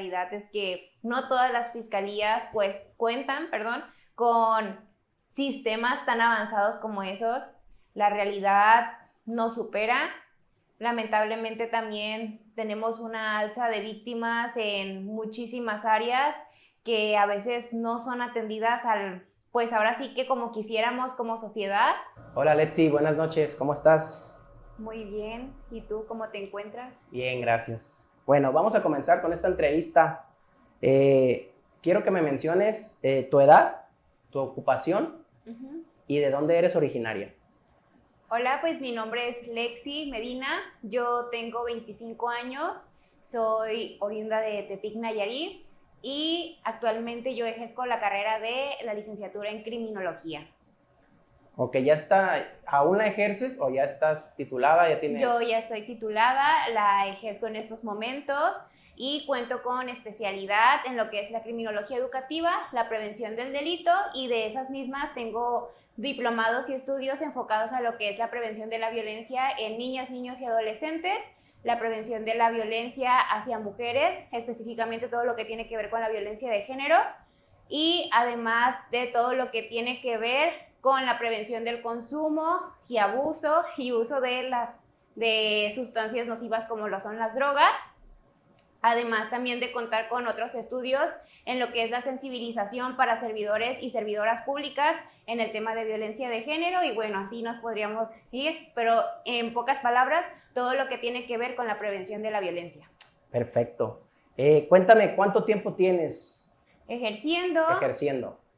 realidad es que no todas las fiscalías pues cuentan, con sistemas tan avanzados como esos. La realidad nos supera. Lamentablemente también tenemos una alza de víctimas en muchísimas áreas que a veces no son atendidas pues ahora sí que como quisiéramos como sociedad. Hola Letzi, buenas noches, ¿cómo estás? Muy bien, ¿y tú cómo te encuentras? Bien, gracias. Bueno, vamos a comenzar con esta entrevista. Quiero que me menciones tu edad, tu ocupación y de dónde eres originaria. Hola, pues mi nombre es Lexi Medina, yo tengo 25 años, soy oriunda de Tepic, Nayarit, y actualmente yo ejerzo la carrera de la licenciatura en criminología. Ok, ¿aún la ejerces o ya estás titulada? ¿Ya tienes? Yo ya estoy titulada, la ejerzo en estos momentos y cuento con especialidad en lo que es la criminología educativa, la prevención del delito, y de esas mismas tengo diplomados y estudios enfocados a lo que es la prevención de la violencia en niñas, niños y adolescentes, la prevención de la violencia hacia mujeres, específicamente todo lo que tiene que ver con la violencia de género, y además de todo lo que tiene que ver con la prevención del consumo y abuso y uso de sustancias nocivas como lo son las drogas. Además también de contar con otros estudios en lo que es la sensibilización para servidores y servidoras públicas en el tema de violencia de género, y bueno, así nos podríamos ir, pero en pocas palabras, todo lo que tiene que ver con la prevención de la violencia. Perfecto. Cuéntame, ¿cuánto tiempo tienes ejerciendo?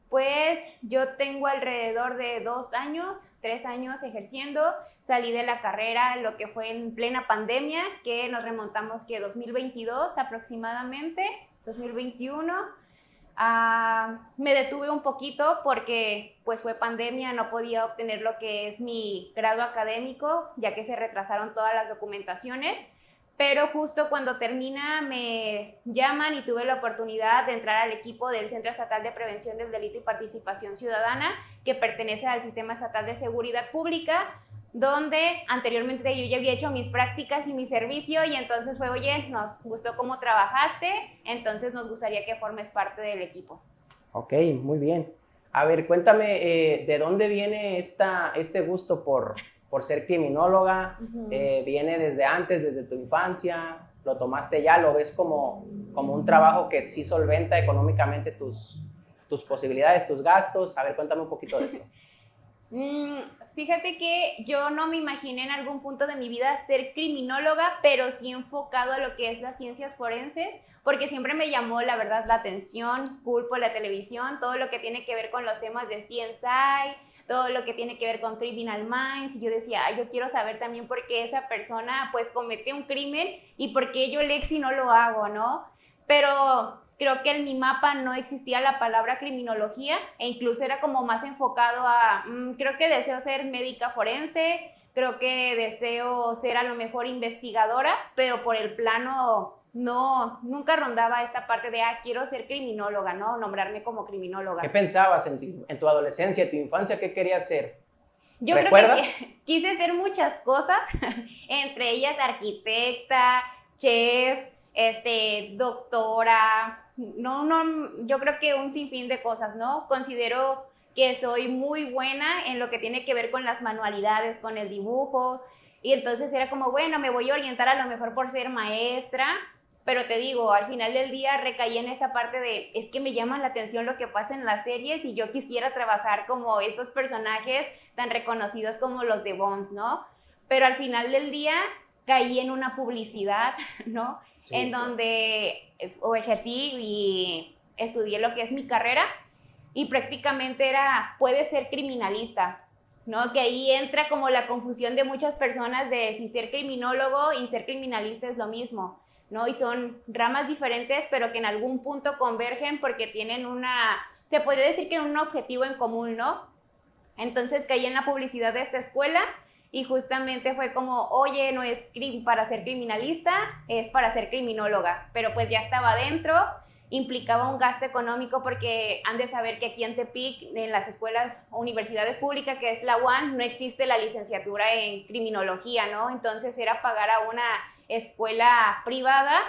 Pues yo tengo alrededor de 2 años, 3 años ejerciendo. Salí de la carrera lo que fue en plena pandemia, que nos remontamos que 2022 aproximadamente, 2021. Me detuve un poquito porque pues fue pandemia, no podía obtener lo que es mi grado académico, ya que se retrasaron todas las documentaciones. Pero justo cuando termina me llaman y tuve la oportunidad de entrar al equipo del Centro Estatal de Prevención del Delito y Participación Ciudadana, que pertenece al Sistema Estatal de Seguridad Pública, donde anteriormente yo ya había hecho mis prácticas y mi servicio, y entonces fue, oye, nos gustó cómo trabajaste, entonces nos gustaría que formes parte del equipo. Ok, muy bien. A ver, cuéntame, ¿de dónde viene este gusto por ser criminóloga? ¿Viene desde antes, desde tu infancia? ¿Lo tomaste ya? ¿Lo ves como un trabajo que sí solventa económicamente tus posibilidades, tus gastos? A ver, cuéntame un poquito de esto. Fíjate que yo no me imaginé en algún punto de mi vida ser criminóloga, pero sí enfocado a lo que es las ciencias forenses, porque siempre me llamó, la verdad, la atención, Pulpo, la televisión, todo lo que tiene que ver con los temas de CSI, todo lo que tiene que ver con Criminal Minds, y yo decía, yo quiero saber también por qué esa persona pues comete un crimen y por qué yo, Lexi, no lo hago, ¿no? Pero creo que en mi mapa no existía la palabra criminología, e incluso era como más enfocado a, creo que deseo ser médica forense, creo que deseo ser a lo mejor investigadora, pero por el plano no, nunca rondaba esta parte de, quiero ser criminóloga, ¿no? Nombrarme como criminóloga. ¿Qué pensabas en tu adolescencia, tu infancia? ¿Qué querías ser? Yo ¿Recuerdas? creo que quise ser muchas cosas, entre ellas arquitecta, chef, doctora, yo creo que un sinfín de cosas, ¿no? Considero que soy muy buena en lo que tiene que ver con las manualidades, con el dibujo, y entonces era como, bueno, me voy a orientar a lo mejor por ser maestra, pero te digo, al final del día recaí en esa parte de, es que me llama la atención lo que pasa en las series y yo quisiera trabajar como esos personajes tan reconocidos como los de Bones, ¿no? Pero al final del día caí en una publicidad, ¿no? Sí, en donde ejercí y estudié lo que es mi carrera, y prácticamente era, puedes ser criminalista, ¿no? Que ahí entra como la confusión de muchas personas de si ser criminólogo y ser criminalista es lo mismo, ¿no? Y son ramas diferentes, pero que en algún punto convergen porque tienen se podría decir que un objetivo en común, ¿no? Entonces caí en la publicidad de esta escuela y justamente fue como, oye, no es para ser criminalista, es para ser criminóloga, pero pues ya estaba dentro. Implicaba un gasto económico porque han de saber que aquí en Tepic, en las escuelas, universidades públicas, que es la UAN, no existe la licenciatura en criminología, ¿no? Entonces era pagar a una escuela privada,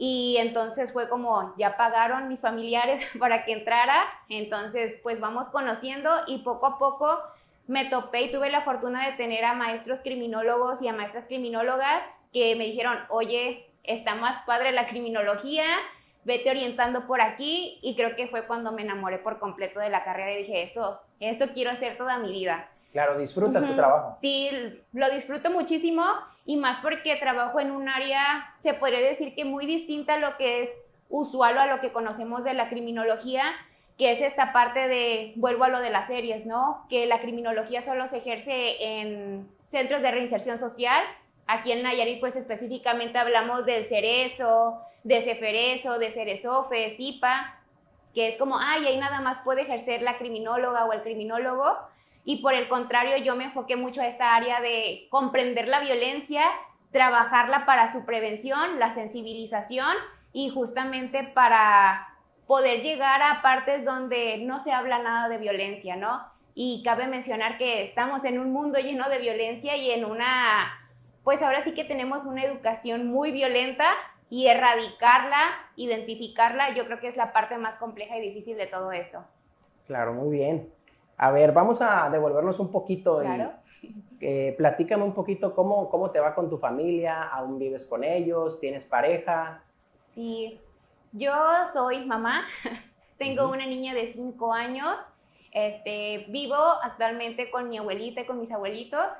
y entonces fue como, ya pagaron mis familiares para que entrara, entonces pues vamos conociendo y poco a poco me topé y tuve la fortuna de tener a maestros criminólogos y a maestras criminólogas que me dijeron, oye, está más padre la criminología, vete orientando por aquí, y creo que fue cuando me enamoré por completo de la carrera y dije, esto quiero hacer toda mi vida. Claro, disfrutas tu trabajo. Sí, lo disfruto muchísimo, y más porque trabajo en un área, se podría decir que muy distinta a lo que es usual o a lo que conocemos de la criminología, que es esta parte de, vuelvo a lo de las series, ¿no? Que la criminología solo se ejerce en centros de reinserción social. Aquí en Nayarit, pues específicamente hablamos del Cerezo, de Ceferezo, de Cerezofe, Zipa, que es como, ay, ahí nada más puede ejercer la criminóloga o el criminólogo. Y por el contrario, yo me enfoqué mucho a esta área de comprender la violencia, trabajarla para su prevención, la sensibilización, y justamente para poder llegar a partes donde no se habla nada de violencia, ¿no? Y cabe mencionar que estamos en un mundo lleno de violencia y en una, pues ahora sí que tenemos una educación muy violenta, y erradicarla, identificarla, yo creo que es la parte más compleja y difícil de todo esto. Claro, muy bien. A ver, vamos a devolvernos un poquito. Claro. Platícame un poquito cómo te va con tu familia, ¿aún vives con ellos? ¿Tienes pareja? Sí, yo soy mamá, tengo una niña de 5 años, vivo actualmente con mi abuelita y con mis abuelitos,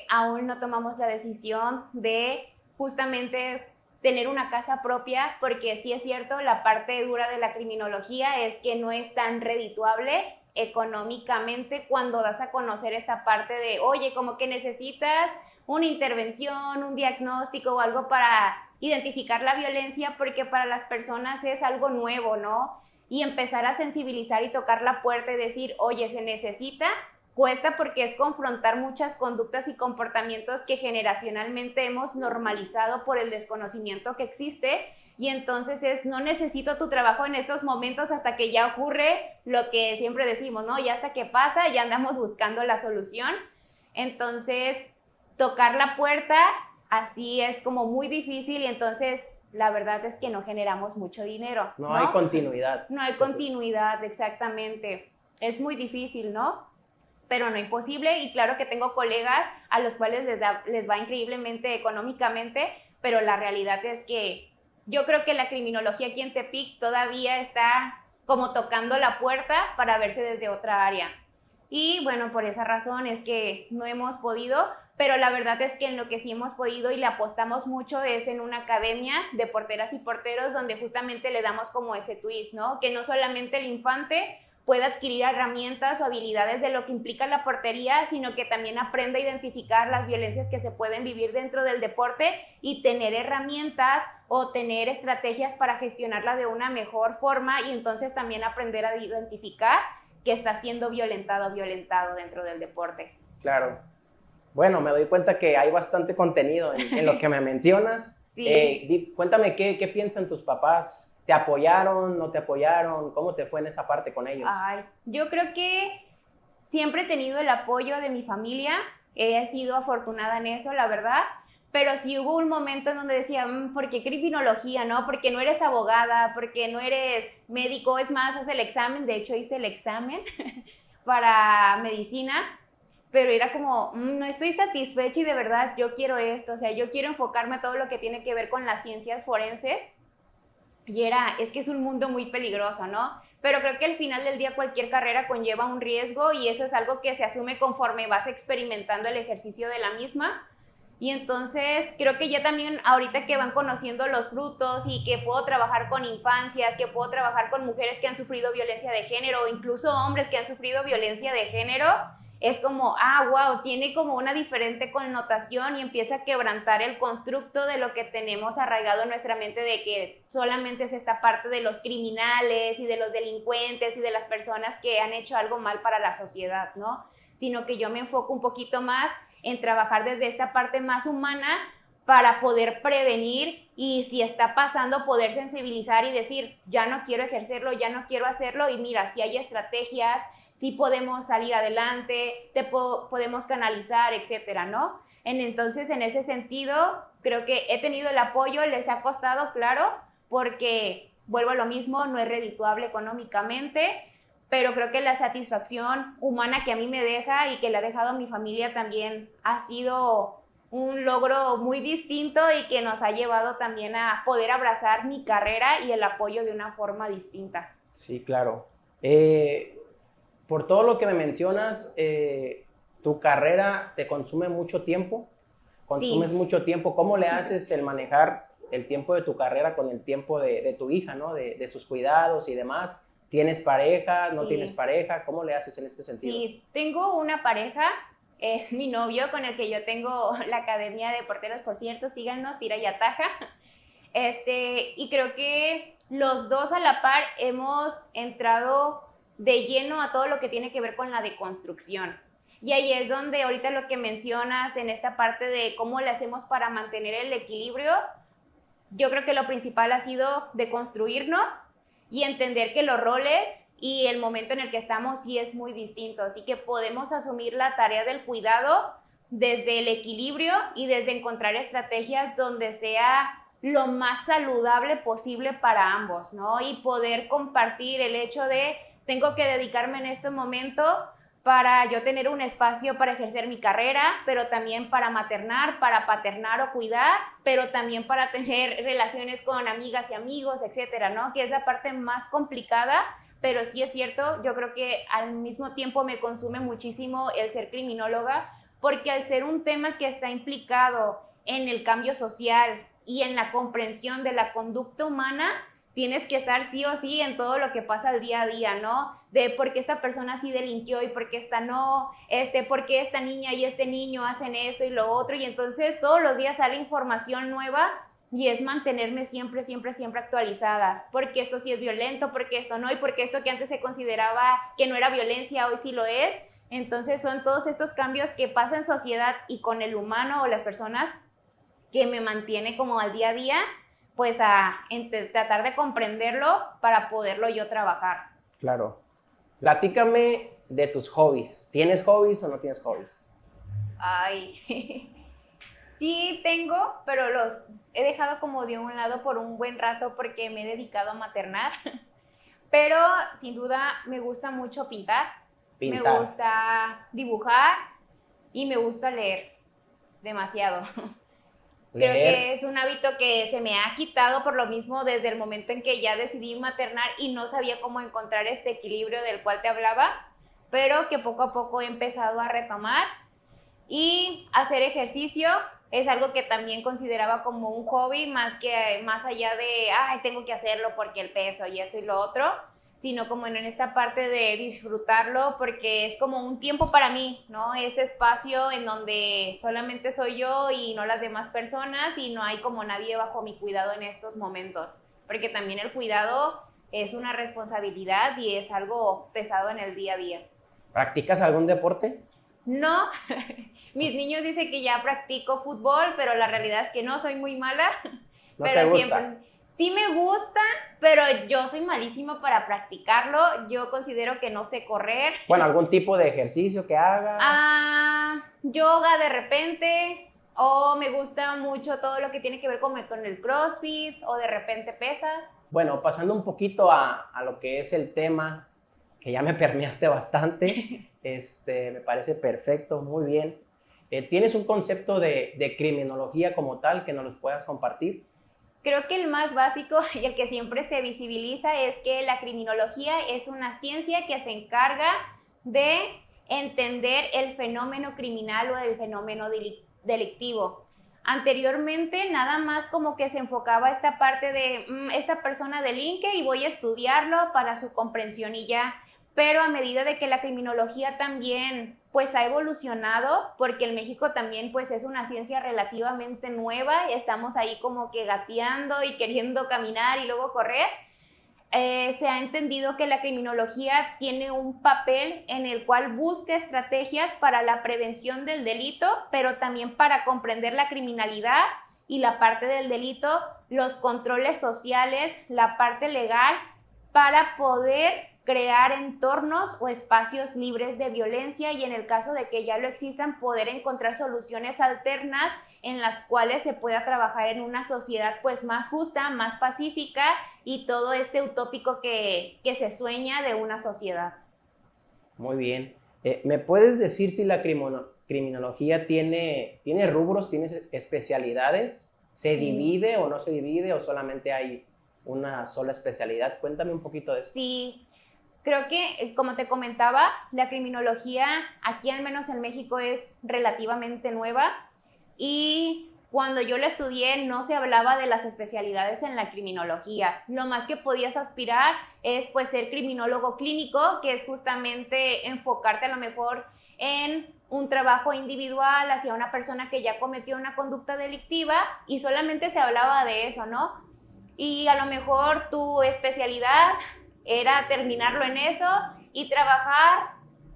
aún no tomamos la decisión de justamente tener una casa propia, porque sí es cierto, la parte dura de la criminología es que no es tan redituable económicamente cuando das a conocer esta parte de, oye, como que necesitas una intervención, un diagnóstico o algo para identificar la violencia, porque para las personas es algo nuevo, ¿no? Y empezar a sensibilizar y tocar la puerta y decir, oye, se necesita, cuesta, porque es confrontar muchas conductas y comportamientos que generacionalmente hemos normalizado por el desconocimiento que existe. Y entonces es, no necesito tu trabajo en estos momentos hasta que ya ocurre lo que siempre decimos, ¿no? Ya hasta que pasa, ya andamos buscando la solución. Entonces, tocar la puerta así es como muy difícil, y entonces la verdad es que no generamos mucho dinero. No hay continuidad. No hay continuidad, exactamente. Es muy difícil, ¿no? Pero no imposible, y claro que tengo colegas a los cuales les va increíblemente económicamente, pero la realidad es que yo creo que la criminología aquí en Tepic todavía está como tocando la puerta para verse desde otra área. Y bueno, por esa razón es que no hemos podido, pero la verdad es que en lo que sí hemos podido y le apostamos mucho es en una academia de porteras y porteros, donde justamente le damos como ese twist, ¿no? Que no solamente el infante pueda adquirir herramientas o habilidades de lo que implica la portería, sino que también aprenda a identificar las violencias que se pueden vivir dentro del deporte y tener herramientas o tener estrategias para gestionarla de una mejor forma, y entonces también aprender a identificar que está siendo violentado o violentado dentro del deporte. Claro. Bueno, me doy cuenta que hay bastante contenido en lo que me mencionas. Sí. Cuéntame qué piensan tus papás. ¿Te apoyaron? ¿No te apoyaron? ¿Cómo te fue en esa parte con ellos? Ay, yo creo que siempre he tenido el apoyo de mi familia, he sido afortunada en eso, la verdad, pero sí hubo un momento en donde decía, ¿por qué criminología, no? Porque no eres abogada, porque no eres médico, es más, haz el examen, de hecho hice el examen para medicina, pero era como, no estoy satisfecha y de verdad yo quiero esto, o sea, yo quiero enfocarme a todo lo que tiene que ver con las ciencias forenses. Y es que es un mundo muy peligroso, ¿no? Pero creo que al final del día cualquier carrera conlleva un riesgo, y eso es algo que se asume conforme vas experimentando el ejercicio de la misma. Y entonces creo que ya también ahorita que van conociendo los frutos y que puedo trabajar con infancias, que puedo trabajar con mujeres que han sufrido violencia de género o incluso hombres que han sufrido violencia de género, es como, wow, tiene como una diferente connotación y empieza a quebrantar el constructo de lo que tenemos arraigado en nuestra mente, de que solamente es esta parte de los criminales y de los delincuentes y de las personas que han hecho algo mal para la sociedad, ¿no? Sino que yo me enfoco un poquito más en trabajar desde esta parte más humana para poder prevenir, y si está pasando, poder sensibilizar y decir, ya no quiero ejercerlo, ya no quiero hacerlo, y mira, si hay estrategias, sí podemos salir adelante, podemos canalizar, etcétera, ¿no? Entonces, en ese sentido, creo que he tenido el apoyo, les ha costado, claro, porque vuelvo a lo mismo, no es redituable económicamente, pero creo que la satisfacción humana que a mí me deja y que le ha dejado a mi familia también ha sido un logro muy distinto y que nos ha llevado también a poder abrazar mi carrera y el apoyo de una forma distinta. Sí, claro. Por todo lo que me mencionas, tu carrera te consume mucho tiempo, consumes Sí. mucho tiempo. ¿Cómo le haces el manejar el tiempo de tu carrera con el tiempo de tu hija, ¿no? De sus cuidados y demás. ¿Tienes pareja? ¿No tienes Sí. pareja? ¿Cómo le haces en este sentido? Sí, tengo una pareja, es mi novio con el que yo tengo la Academia de Porteros, por cierto, síganos, tira y ataja. Y creo que los dos a la par hemos entrado de lleno a todo lo que tiene que ver con la deconstrucción. Y ahí es donde ahorita lo que mencionas en esta parte de cómo le hacemos para mantener el equilibrio, yo creo que lo principal ha sido deconstruirnos y entender que los roles y el momento en el que estamos sí es muy distinto, así que podemos asumir la tarea del cuidado desde el equilibrio y desde encontrar estrategias donde sea lo más saludable posible para ambos, ¿no? Y poder compartir el hecho de tengo que dedicarme en este momento para yo tener un espacio para ejercer mi carrera, pero también para maternar, para paternar o cuidar, pero también para tener relaciones con amigas y amigos, etcétera, ¿no? Que es la parte más complicada, pero sí es cierto, yo creo que al mismo tiempo me consume muchísimo el ser criminóloga, porque al ser un tema que está implicado en el cambio social y en la comprensión de la conducta humana, tienes que estar sí o sí en todo lo que pasa al día a día, ¿no? De por qué esta persona sí delinquió y por qué esta no, por qué esta niña y este niño hacen esto y lo otro, y entonces todos los días sale información nueva y es mantenerme siempre, siempre, siempre actualizada, porque esto sí es violento, porque esto no, y porque esto que antes se consideraba que no era violencia, hoy sí lo es. Entonces son todos estos cambios que pasan en sociedad y con el humano o las personas que me mantiene como al día a día, pues a tratar de comprenderlo para poderlo yo trabajar. Claro. Platícame de tus hobbies. ¿Tienes hobbies o no tienes hobbies? Ay, sí tengo, pero los he dejado como de un lado por un buen rato porque me he dedicado a maternar. Pero sin duda me gusta mucho pintar, me Pintar. gusta dibujar y me gusta leer demasiado. Creo Leer. que es un hábito que se me ha quitado por lo mismo desde el momento en que ya decidí maternar y no sabía cómo encontrar este equilibrio del cual te hablaba, pero que poco a poco he empezado a retomar. Y hacer ejercicio es algo que también consideraba como un hobby, más allá de, ay, tengo que hacerlo porque el peso y esto y lo otro, sino como en esta parte de disfrutarlo porque es como un tiempo para mí, ¿no? Este espacio en donde solamente soy yo y no las demás personas y no hay como nadie bajo mi cuidado en estos momentos, porque también el cuidado es una responsabilidad y es algo pesado en el día a día. ¿Practicas algún deporte? No, mis niños dicen que ya practico fútbol, pero la realidad es que no, soy muy mala, ¿No te pero gusta? siempre, sí me gusta, pero yo soy malísimo para practicarlo, yo considero que no sé correr. Bueno, algún tipo de ejercicio que hagas. Yoga de repente, o me gusta mucho todo lo que tiene que ver con el CrossFit, o de repente pesas. Bueno, pasando un poquito a lo que es el tema, que ya me permeaste bastante, me parece perfecto, muy bien. ¿Tienes un concepto de criminología como tal que nos los puedas compartir? Creo que el más básico y el que siempre se visibiliza es que la criminología es una ciencia que se encarga de entender el fenómeno criminal o el fenómeno delictivo. Anteriormente nada más como que se enfocaba esta parte de esta persona delinque y voy a estudiarlo para su comprensión y ya, pero a medida de que la criminología también pues ha evolucionado, porque en México también pues es una ciencia relativamente nueva, estamos ahí como que gateando y queriendo caminar y luego correr. Se ha entendido que la criminología tiene un papel en el cual busca estrategias para la prevención del delito, pero también para comprender la criminalidad y la parte del delito, los controles sociales, la parte legal, para poder crear entornos o espacios libres de violencia y en el caso de que ya lo existan, poder encontrar soluciones alternas en las cuales se pueda trabajar en una sociedad pues más justa, más pacífica y todo este utópico que se sueña de una sociedad. Muy bien. ¿Me puedes decir si la criminología tiene rubros, tiene especialidades? ¿Se divide o no se divide o solamente hay una sola especialidad? Cuéntame un poquito de eso. Sí, creo que, como te comentaba, la criminología aquí, al menos en México, es relativamente nueva y cuando yo la estudié no se hablaba de las especialidades en la criminología. Lo más que podías aspirar es pues ser criminólogo clínico, que es justamente enfocarte a lo mejor en un trabajo individual hacia una persona que ya cometió una conducta delictiva y solamente se hablaba de eso, ¿no? Y a lo mejor tu especialidad era terminarlo en eso y trabajar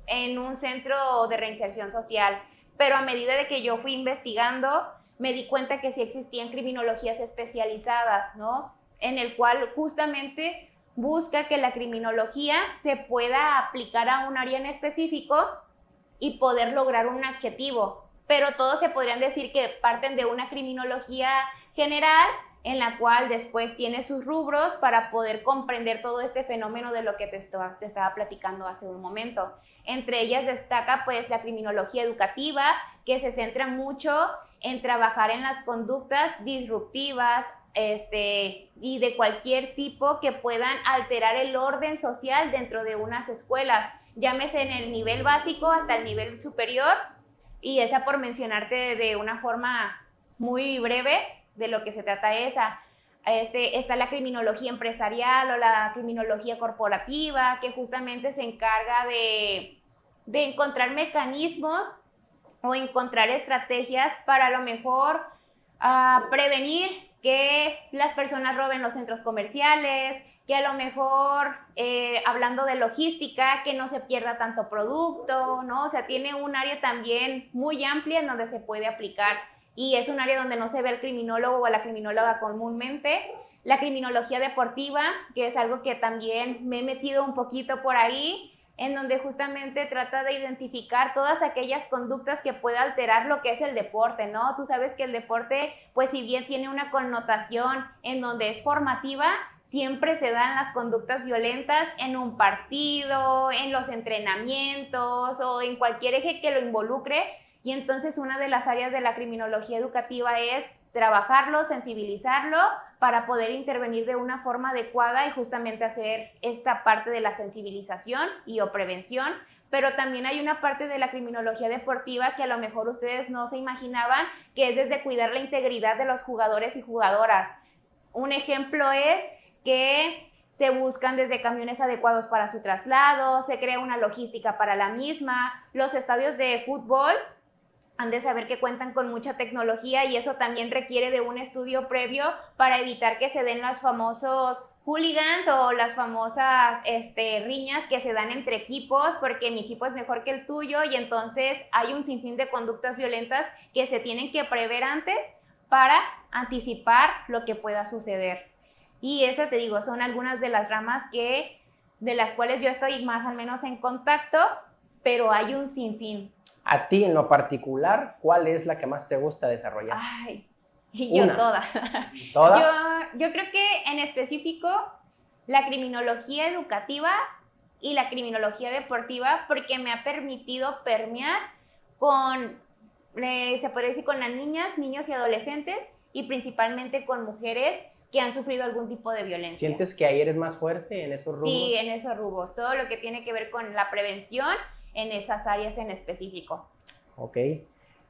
en un centro de reinserción social. Pero a medida de que yo fui investigando, me di cuenta que sí existían criminologías especializadas, ¿no? En el cual justamente busca que la criminología se pueda aplicar a un área en específico y poder lograr un objetivo. Pero todos se podrían decir que parten de una criminología general en la cual después tiene sus rubros para poder comprender todo este fenómeno de lo que te estaba platicando hace un momento. Entre ellas destaca pues la criminología educativa, que se centra mucho en trabajar en las conductas disruptivas y de cualquier tipo que puedan alterar el orden social dentro de unas escuelas, llámese en el nivel básico hasta el nivel superior, y esa por mencionarte de una forma muy breve de lo que se trata esa. Está la criminología empresarial o la criminología corporativa, que justamente se encarga de encontrar mecanismos o encontrar estrategias para a lo mejor prevenir que las personas roben los centros comerciales, que a lo mejor, hablando de logística, que no se pierda tanto producto, ¿no? O sea, tiene un área también muy amplia en donde se puede aplicar y es un área donde no se ve el criminólogo o la criminóloga comúnmente. La criminología deportiva, que es algo que también me he metido un poquito por ahí, en donde justamente trata de identificar todas aquellas conductas que pueda alterar lo que es el deporte, ¿no? Tú sabes que el deporte, pues si bien tiene una connotación en donde es formativa, siempre se dan las conductas violentas en un partido, en los entrenamientos o en cualquier eje que lo involucre. Y entonces una de las áreas de la criminología educativa es trabajarlo, sensibilizarlo para poder intervenir de una forma adecuada y justamente hacer esta parte de la sensibilización y o prevención. Pero también hay una parte de la criminología deportiva que a lo mejor ustedes no se imaginaban, que es desde cuidar la integridad de los jugadores y jugadoras. Un ejemplo es que se buscan desde camiones adecuados para su traslado, se crea una logística para la misma, los estadios de fútbol han de saber que cuentan con mucha tecnología y eso también requiere de un estudio previo para evitar que se den los famosos hooligans o las famosas riñas que se dan entre equipos porque mi equipo es mejor que el tuyo y entonces hay un sinfín de conductas violentas que se tienen que prever antes para anticipar lo que pueda suceder. Y esas, te digo, son algunas de las ramas de las cuales yo estoy más o menos en contacto, pero hay un sinfín. A ti en lo particular, ¿cuál es la que más te gusta desarrollar? Ay, yo todas. ¿Todas? Yo creo que en específico la criminología educativa y la criminología deportiva porque me ha permitido permear con, se puede decir, con las niñas, niños y adolescentes y principalmente con mujeres que han sufrido algún tipo de violencia. ¿Sientes que ahí eres más fuerte en esos rubros? Sí, en esos rubros. Todo lo que tiene que ver con la prevención en esas áreas en específico. Ok.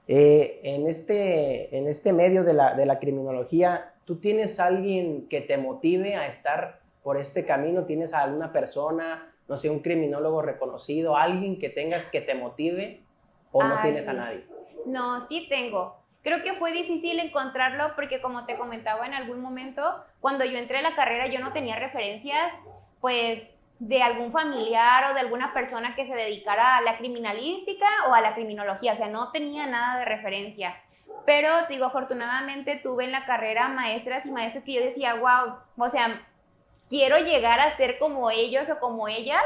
En este medio de la criminología, ¿tú tienes alguien que te motive a estar por este camino? ¿Tienes a alguna persona, no sé, un criminólogo reconocido, alguien que tengas que te motive o no tienes sí. a nadie? No, sí tengo. Creo que fue difícil encontrarlo porque como te comentaba en algún momento, cuando yo entré a la carrera yo no tenía referencias, pues de algún familiar o de alguna persona que se dedicara a la criminalística o a la criminología, o sea, no tenía nada de referencia. Pero, digo, afortunadamente tuve en la carrera maestras y maestros que yo decía, wow, o sea, quiero llegar a ser como ellos o como ellas,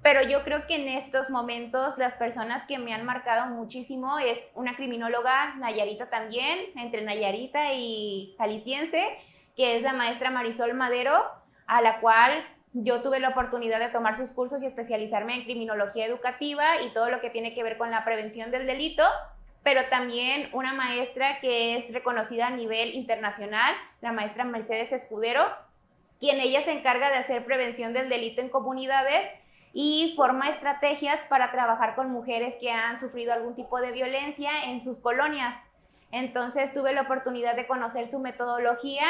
pero yo creo que en estos momentos las personas que me han marcado muchísimo es una criminóloga, Nayarita también, entre Nayarita y jalisciense, que es la maestra Marisol Madero, a la cual yo tuve la oportunidad de tomar sus cursos y especializarme en criminología educativa y todo lo que tiene que ver con la prevención del delito, pero también una maestra que es reconocida a nivel internacional, la maestra Mercedes Escudero, quien ella se encarga de hacer prevención del delito en comunidades y forma estrategias para trabajar con mujeres que han sufrido algún tipo de violencia en sus colonias. Entonces tuve la oportunidad de conocer su metodología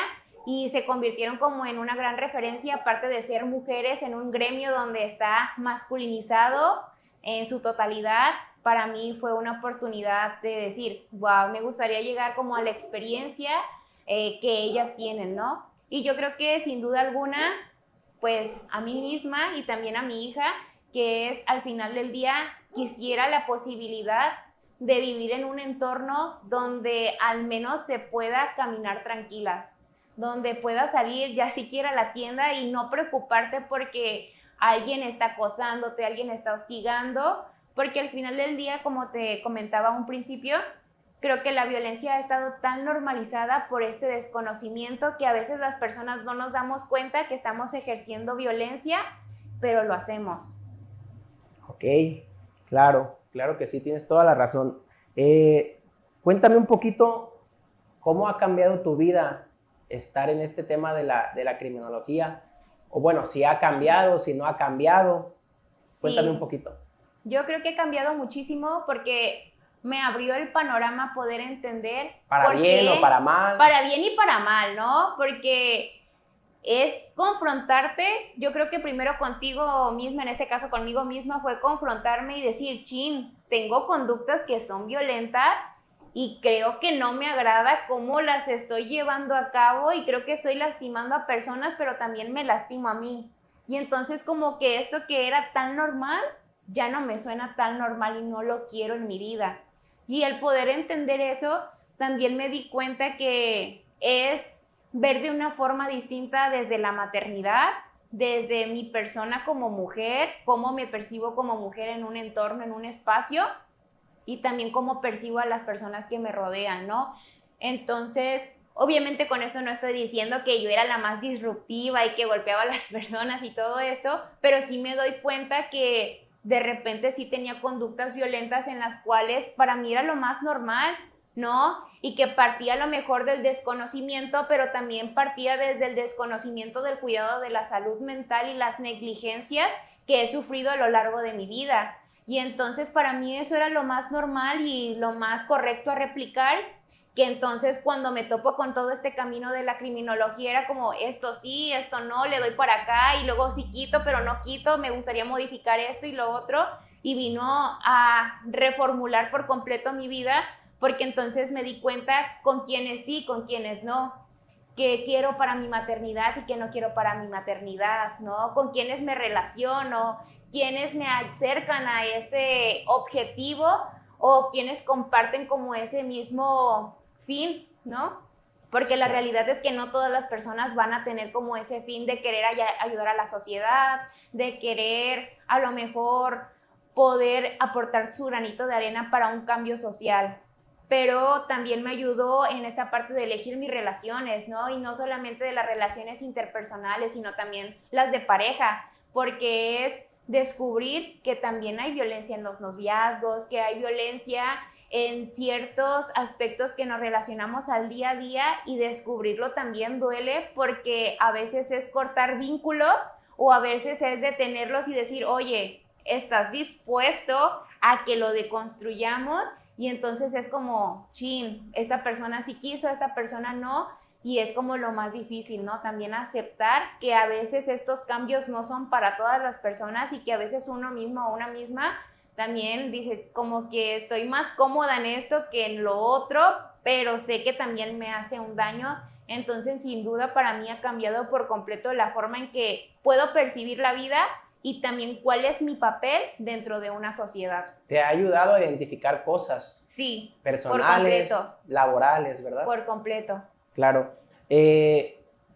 y se convirtieron como en una gran referencia, aparte de ser mujeres en un gremio donde está masculinizado en su totalidad. Para mí fue una oportunidad de decir, wow, me gustaría llegar como a la experiencia que ellas tienen, ¿no? Y yo creo que sin duda alguna, pues a mí misma y también a mi hija, que es al final del día, quisiera la posibilidad de vivir en un entorno donde al menos se pueda caminar tranquilas, donde pueda salir ya siquiera a la tienda y no preocuparte porque alguien está acosándote, alguien está hostigando, porque al final del día, como te comentaba a un principio, creo que la violencia ha estado tan normalizada por este desconocimiento que a veces las personas no nos damos cuenta que estamos ejerciendo violencia, pero lo hacemos. Ok, claro, claro que sí, tienes toda la razón. Cuéntame un poquito cómo ha cambiado tu vida estar en este tema de la criminología, o bueno, si ha cambiado, si no ha cambiado. Sí, cuéntame un poquito. Yo creo que he cambiado muchísimo porque me abrió el panorama poder entender ¿Para por bien qué, o para mal? para bien y para mal, ¿no? Porque es confrontarte, yo creo que primero contigo misma, en este caso conmigo misma, fue confrontarme y decir, chin, tengo conductas que son violentas y creo que no me agrada cómo las estoy llevando a cabo y creo que estoy lastimando a personas, pero también me lastimo a mí. Y entonces como que esto que era tan normal, ya no me suena tan normal y no lo quiero en mi vida. Y el poder entender eso, también me di cuenta que es ver de una forma distinta desde la maternidad, desde mi persona como mujer, cómo me percibo como mujer en un entorno, en un espacio, y también cómo percibo a las personas que me rodean, ¿no? Entonces, obviamente con esto no estoy diciendo que yo era la más disruptiva y que golpeaba a las personas y todo esto, pero sí me doy cuenta que de repente sí tenía conductas violentas en las cuales para mí era lo más normal, ¿no? Y que partía a lo mejor del desconocimiento, pero también partía desde el desconocimiento del cuidado de la salud mental y las negligencias que he sufrido a lo largo de mi vida. Y entonces para mí eso era lo más normal y lo más correcto a replicar, que entonces cuando me topo con todo este camino de la criminología era como esto sí, esto no, le doy para acá y luego sí quito, pero no quito, me gustaría modificar esto y lo otro, y vino a reformular por completo mi vida, porque entonces me di cuenta con quiénes sí, con quiénes no, qué quiero para mi maternidad y qué no quiero para mi maternidad, ¿no? Con quiénes me relaciono, quiénes me acercan a ese objetivo o quienes comparten como ese mismo fin, ¿no? Porque la realidad es que no todas las personas van a tener como ese fin de querer ayudar a la sociedad, de querer a lo mejor poder aportar su granito de arena para un cambio social. Pero también me ayudó en esta parte de elegir mis relaciones, ¿no? Y no solamente de las relaciones interpersonales, sino también las de pareja, porque es descubrir que también hay violencia en los noviazgos, que hay violencia en ciertos aspectos que nos relacionamos al día a día, y descubrirlo también duele porque a veces es cortar vínculos o a veces es detenerlos y decir, oye, ¿estás dispuesto a que lo deconstruyamos? Y entonces es como, chin, esta persona sí quiso, esta persona no, y es como lo más difícil, ¿no? También aceptar que a veces estos cambios no son para todas las personas y que a veces uno mismo o una misma también dice como que estoy más cómoda en esto que en lo otro, pero sé que también me hace un daño. Entonces, sin duda, para mí ha cambiado por completo la forma en que puedo percibir la vida y también cuál es mi papel dentro de una sociedad. Te ha ayudado a identificar cosas Sí, personales, por completo, laborales, ¿verdad? por completo. Claro.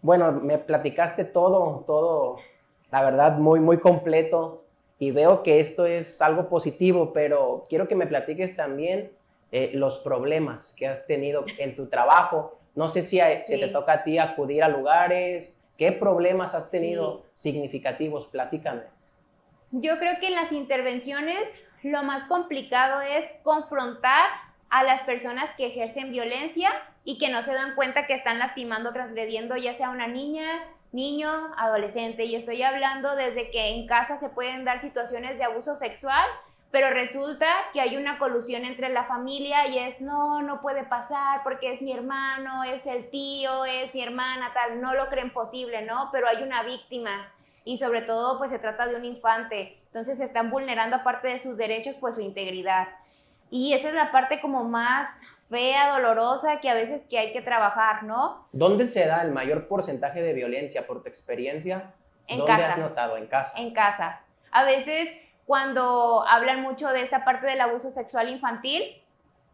Bueno, me platicaste todo, la verdad, muy, muy completo y veo que esto es algo positivo, pero quiero que me platiques también los problemas que has tenido en tu trabajo. No sé si te Sí, toca a ti acudir a lugares, ¿qué problemas has sí. tenido significativos? Platícame. Yo creo que en las intervenciones lo más complicado es confrontar a las personas que ejercen violencia y que no se dan cuenta que están lastimando, transgrediendo, ya sea una niña, niño, adolescente. Y estoy hablando desde que en casa se pueden dar situaciones de abuso sexual, pero resulta que hay una colusión entre la familia y es no, no puede pasar porque es mi hermano, es el tío, es mi hermana, tal, no lo creen posible, ¿no? Pero hay una víctima y sobre todo pues se trata de un infante, entonces se están vulnerando aparte de sus derechos pues su integridad. Y esa es la parte como más fea, dolorosa, que a veces que hay que trabajar, ¿no? ¿Dónde se da el mayor porcentaje de violencia por tu experiencia? En ¿Dónde has casa, notado? ¿En casa? en casa. A veces cuando hablan mucho de esta parte del abuso sexual infantil,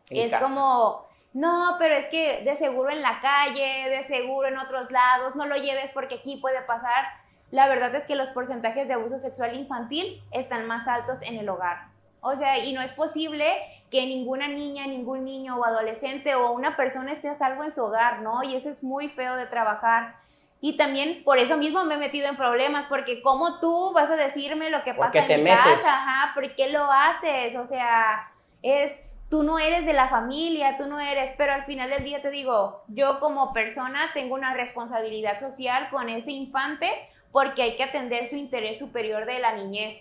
En es casa. como, no, pero es que de seguro en la calle, de seguro en otros lados, no lo lleves porque aquí puede pasar. La verdad es que los porcentajes de abuso sexual infantil están más altos en el hogar. O sea, y no es posible que ninguna niña, ningún niño o adolescente o una persona esté a salvo en su hogar, ¿no? Y eso es muy feo de trabajar. Y también por eso mismo me he metido en problemas, porque ¿cómo tú vas a decirme lo que ¿Por qué pasa en te mi casa? metes? Ajá, ¿por qué lo haces? O sea, es tú no eres de la familia, tú no eres, pero al final del día te digo, yo como persona tengo una responsabilidad social con ese infante porque hay que atender su interés superior de la niñez.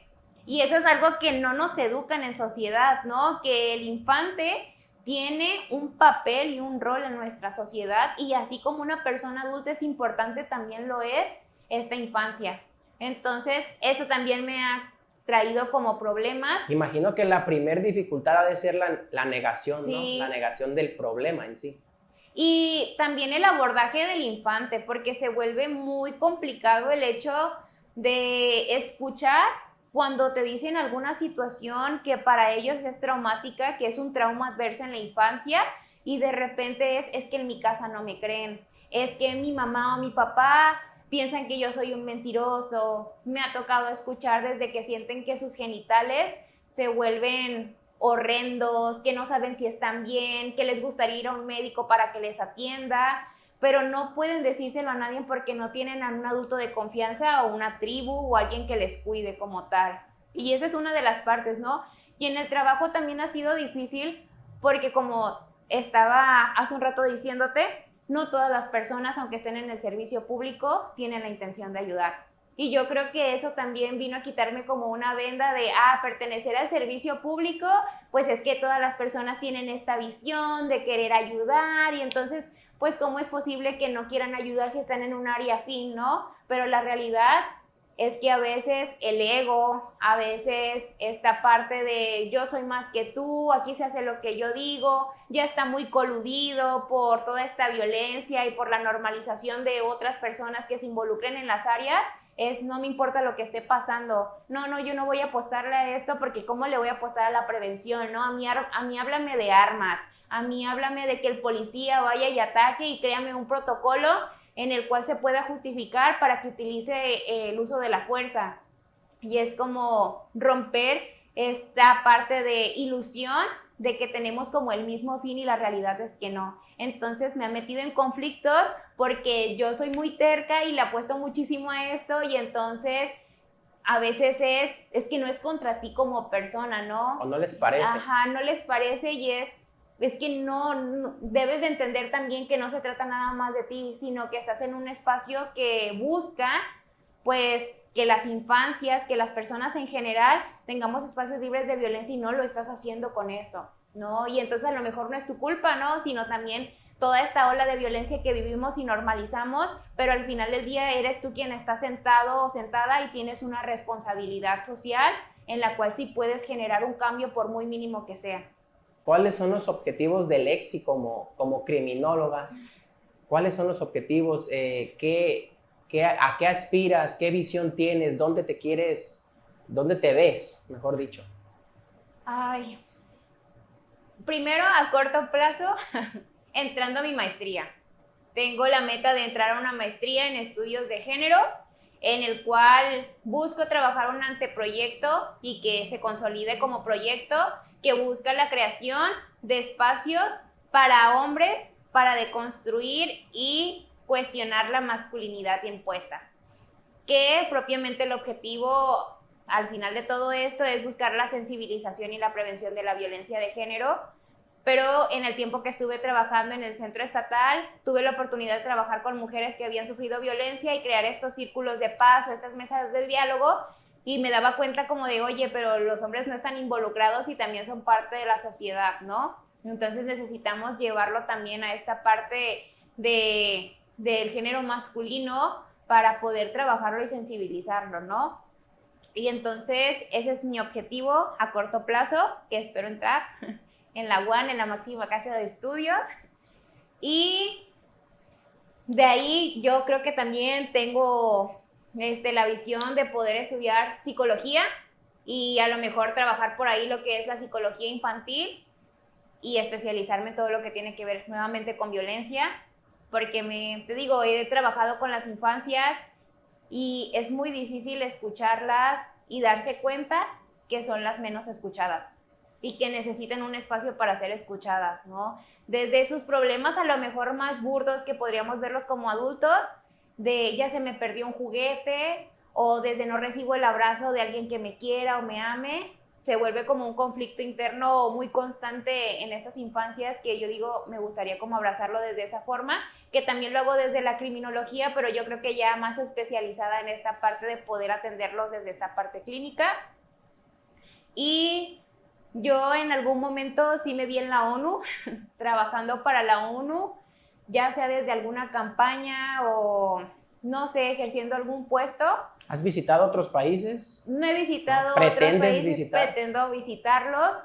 Y eso es algo que no nos educan en sociedad, ¿no? Que el infante tiene un papel y un rol en nuestra sociedad y así como una persona adulta es importante, también lo es esta infancia. Entonces, eso también me ha traído como problemas. Imagino que la primer dificultad ha de ser la negación, ¿no? La Sí, negación del problema en sí. y también el abordaje del infante, porque se vuelve muy complicado el hecho de escuchar cuando te dicen alguna situación que para ellos es traumática, que es un trauma adverso en la infancia, y de repente es que en mi casa no me creen, es que mi mamá o mi papá piensan que yo soy un mentiroso. Me ha tocado escuchar desde que sienten que sus genitales se vuelven horrendos, que no saben si están bien, que les gustaría ir a un médico para que les atienda, pero no pueden decírselo a nadie porque no tienen a un adulto de confianza o una tribu o alguien que les cuide como tal. Y esa es una de las partes, ¿no? Y en el trabajo también ha sido difícil porque como estaba hace un rato diciéndote, no todas las personas, aunque estén en el servicio público, tienen la intención de ayudar. Y yo creo que eso también vino a quitarme como una venda de, pertenecer al servicio público, pues es que todas las personas tienen esta visión de querer ayudar y entonces, pues cómo es posible que no quieran ayudar si están en un área afín, ¿no? Pero la realidad es que a veces el ego, a veces esta parte de yo soy más que tú, aquí se hace lo que yo digo, ya está muy coludido por toda esta violencia y por la normalización de otras personas que se involucren en las áreas, es no me importa lo que esté pasando, no, no, yo no voy a apostarle a esto porque cómo le voy a apostar a la prevención, ¿no? A mí háblame de armas, a mí háblame de que el policía vaya y ataque y créame un protocolo en el cual se pueda justificar para que utilice el uso de la fuerza. Y es como romper esta parte de ilusión de que tenemos como el mismo fin y la realidad es que no. Entonces me ha metido en conflictos porque yo soy muy terca y le apuesto muchísimo a esto y entonces a veces es que no es contra ti como persona, ¿O ¿no? no les parece? Ajá, no les parece y es que no, debes de entender también que no se trata nada más de ti, sino que estás en un espacio que busca, pues, que las infancias, que las personas en general tengamos espacios libres de violencia y no lo estás haciendo con eso, ¿no? Y entonces a lo mejor no es tu culpa, ¿no? Sino también toda esta ola de violencia que vivimos y normalizamos, pero al final del día eres tú quien está sentado o sentada y tienes una responsabilidad social en la cual sí puedes generar un cambio por muy mínimo que sea. ¿Cuáles son los objetivos del EXI como criminóloga? ¿Cuáles son los objetivos? ¿A qué aspiras? ¿Qué visión tienes? ¿Dónde te quieres? ¿Dónde te ves, mejor dicho? Ay, primero a corto plazo, entrando a mi maestría. tengo la meta de entrar a una maestría en estudios de género, en el cual busco trabajar un anteproyecto y que se consolide como proyecto que busca la creación de espacios para hombres para deconstruir y cuestionar la masculinidad impuesta. Que propiamente el objetivo al final de todo esto es buscar la sensibilización y la prevención de la violencia de género, pero en el tiempo que estuve trabajando en el centro estatal, tuve la oportunidad de trabajar con mujeres que habían sufrido violencia y crear estos círculos de paz o estas mesas de diálogo, y me daba cuenta como de, oye, pero los hombres no están involucrados y también son parte de la sociedad, ¿no? Entonces necesitamos llevarlo también a esta parte del género masculino para poder trabajarlo y sensibilizarlo, ¿no? Y entonces ese es mi objetivo a corto plazo, que espero entrar en la UAN, en la máxima casa de estudios. Y de ahí yo creo que también tengo la visión de poder estudiar psicología y a lo mejor trabajar por ahí lo que es la psicología infantil y especializarme en todo lo que tiene que ver nuevamente con violencia, porque te digo, he trabajado con las infancias y es muy difícil escucharlas y darse cuenta que son las menos escuchadas y que necesitan un espacio para ser escuchadas, ¿no? Desde sus problemas a lo mejor más burdos que podríamos verlos como adultos, de ya se me perdió un juguete, o desde no recibo el abrazo de alguien que me quiera o me ame, se vuelve como un conflicto interno muy constante en estas infancias que yo digo, me gustaría como abrazarlo desde esa forma, que también lo hago desde la criminología, pero yo creo que ya más especializada en esta parte de poder atenderlos desde esta parte clínica. Y yo en algún momento sí me vi en la ONU, trabajando para la ONU, ya sea desde alguna campaña o, no sé, ejerciendo algún puesto. ¿Has visitado otros países? No he visitado ¿No? otros países, visitar? pretendo visitarlos.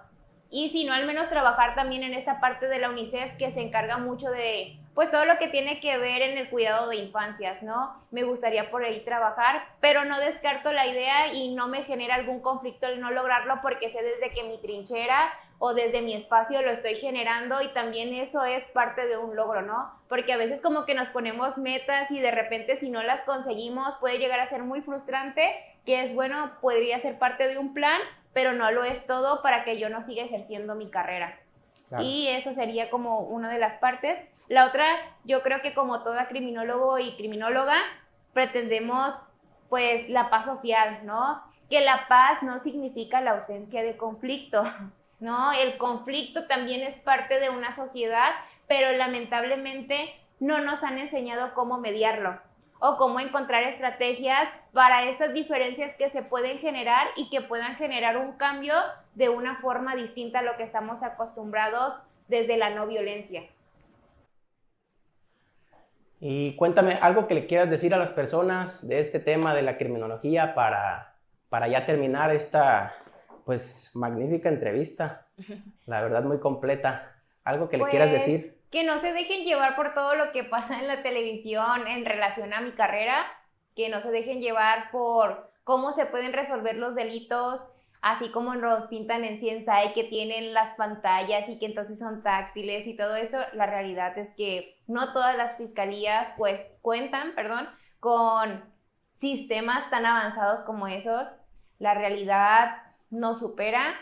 Y si no, al menos trabajar también en esta parte de la UNICEF que se encarga mucho de, pues, todo lo que tiene que ver en el cuidado de infancias, ¿no? Me gustaría por ahí trabajar, pero no descarto la idea y no me genera algún conflicto el no lograrlo, porque sé desde que mi trinchera o desde mi espacio lo estoy generando, y también eso es parte de un logro, ¿no? Porque a veces como que nos ponemos metas y de repente si no las conseguimos puede llegar a ser muy frustrante, que es bueno, podría ser parte de un plan, pero no lo es todo para que yo no siga ejerciendo mi carrera. Claro. Y eso sería como una de las partes. La otra, yo creo que como toda criminólogo y criminóloga, pretendemos pues la paz social, ¿no? Que la paz no significa la ausencia de conflicto, ¿no? El conflicto también es parte de una sociedad, pero lamentablemente no nos han enseñado cómo mediarlo o cómo encontrar estrategias para estas diferencias que se pueden generar y que puedan generar un cambio de una forma distinta a lo que estamos acostumbrados desde la no violencia. Y cuéntame algo que le quieras decir a las personas de este tema de la criminología para ya terminar esta pues magnífica entrevista, la verdad muy completa. Algo que le quieras decir. Que no se dejen llevar por todo lo que pasa en la televisión en relación a mi carrera, que no se dejen llevar por cómo se pueden resolver los delitos, así como nos pintan en CSI, que tienen las pantallas y que entonces son táctiles y todo esto. La realidad es que no todas las fiscalías pues cuentan con sistemas tan avanzados como esos. La realidad nos supera.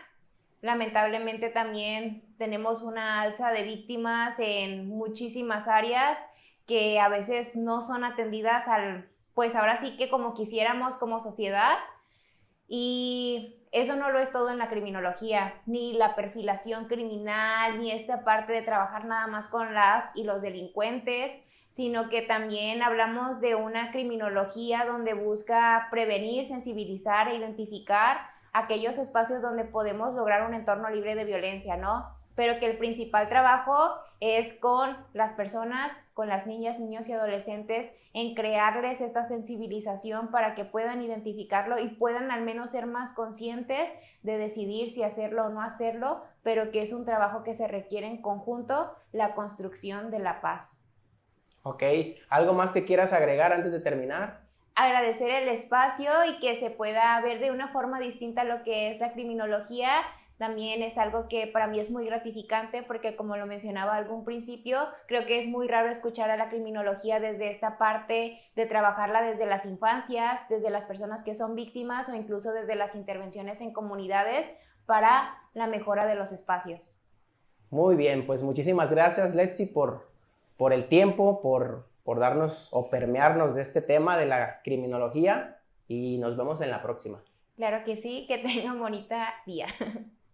Lamentablemente también tenemos una alza de víctimas en muchísimas áreas que a veces no son atendidas pues ahora sí que como quisiéramos como sociedad, y eso no lo es todo en la criminología, ni la perfilación criminal, ni esta parte de trabajar nada más con las y los delincuentes, sino que también hablamos de una criminología donde busca prevenir, sensibilizar e identificar aquellos espacios donde podemos lograr un entorno libre de violencia, ¿no? Pero que el principal trabajo es con las personas, con las niñas, niños y adolescentes, en crearles esta sensibilización para que puedan identificarlo y puedan al menos ser más conscientes de decidir si hacerlo o no hacerlo, pero que es un trabajo que se requiere en conjunto, la construcción de la paz. Ok, ¿algo más que quieras agregar antes de terminar? Agradecer el espacio y que se pueda ver de una forma distinta lo que es la criminología también es algo que para mí es muy gratificante porque, como lo mencionaba al algún principio, creo que es muy raro escuchar a la criminología desde esta parte de trabajarla desde las infancias, desde las personas que son víctimas o incluso desde las intervenciones en comunidades para la mejora de los espacios. Muy bien, pues muchísimas gracias, Letzi, por el tiempo, por darnos o permearnos de este tema de la criminología y nos vemos en la próxima. Claro que sí, que tengan bonita día.